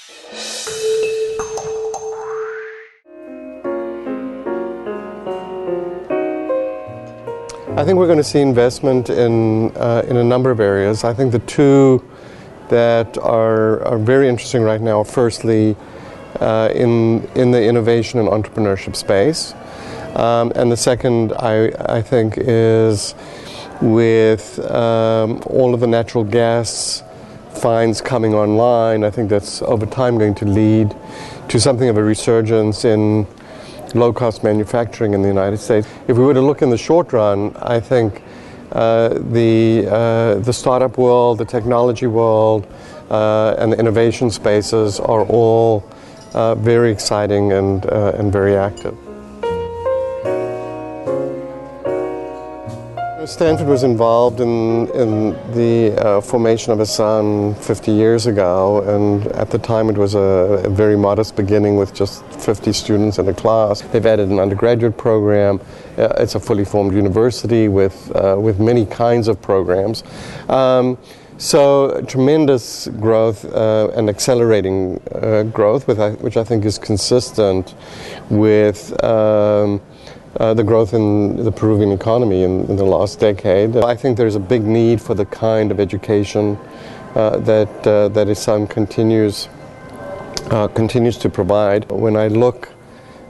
I think we're going to see investment in a number of areas. I think the two that are very interesting right now are firstly in the innovation and entrepreneurship space. And the second, I think, is with all of the natural gas finds coming online. I think that's over time going to lead to something of a resurgence in low-cost manufacturing in the United States. If we were to look in the short run, I think the startup world, the technology world, and the innovation spaces are all very exciting and very active. Stanford was involved in the formation of a son 50 years ago, and at the time it was a very modest beginning with just 50 students in a class. They've added an undergraduate program. It's a fully formed university with many kinds of programs. So tremendous growth and accelerating growth, which I think is consistent with the growth in the Peruvian economy in the last decade. I think there's a big need for the kind of education that his son continues to provide. When I look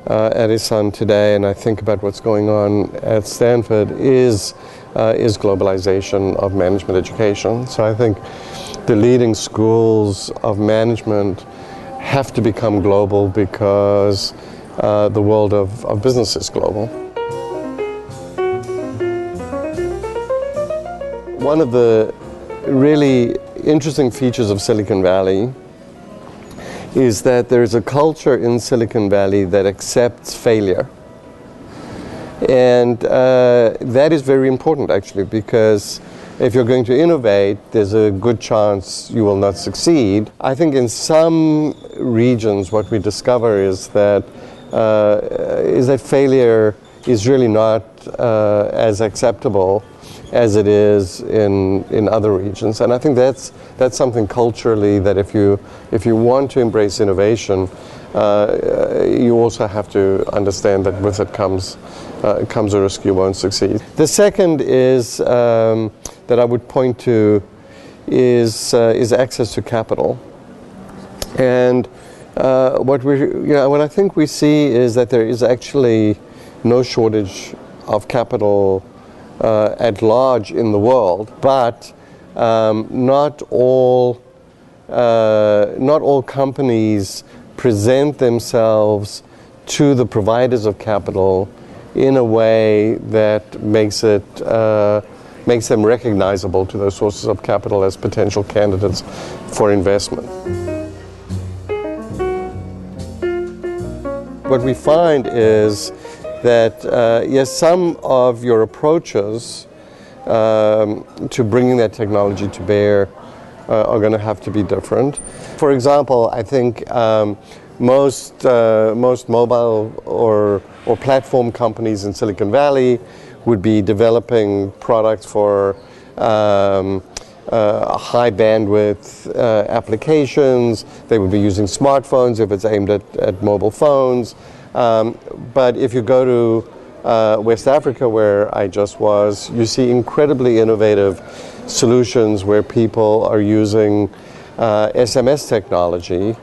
at his son today and I think about what's going on at Stanford is globalization of management education. So I think the leading schools of management have to become global because the world of business is global. One of the really interesting features of Silicon Valley is that there is a culture in Silicon Valley that accepts failure. And that is very important, actually, because if you're going to innovate, there's a good chance you will not succeed. I think in some regions what we discover is that failure is really not as acceptable as it is in other regions. And I think that's something culturally that if you want to embrace innovation, you also have to understand that with it comes a risk you won't succeed. The second is that I would point to is access to capital. And what I think we see is that there is actually no shortage of capital at large in the world, but not all companies present themselves to the providers of capital in a way that makes them recognizable to those sources of capital as potential candidates for investment. What we find is that yes, some of your approaches to bringing that technology to bear are going to have to be different. For example, I think most mobile or platform companies in Silicon Valley would be developing products for high bandwidth applications. They would be using smartphones if it's aimed at mobile phones. But if you go to West Africa, where I just was, you see incredibly innovative solutions where people are using SMS technology,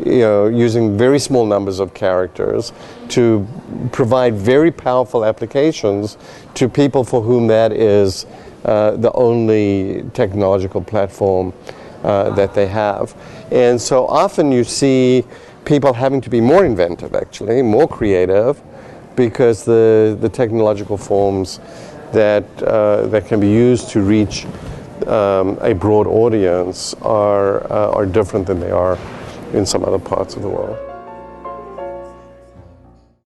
using very small numbers of characters to provide very powerful applications to people for whom that is the only technological platform that they have. And so often you see people having to be more inventive, actually, more creative, because the technological forms that can be used to reach a broad audience are different than they are in some other parts of the world.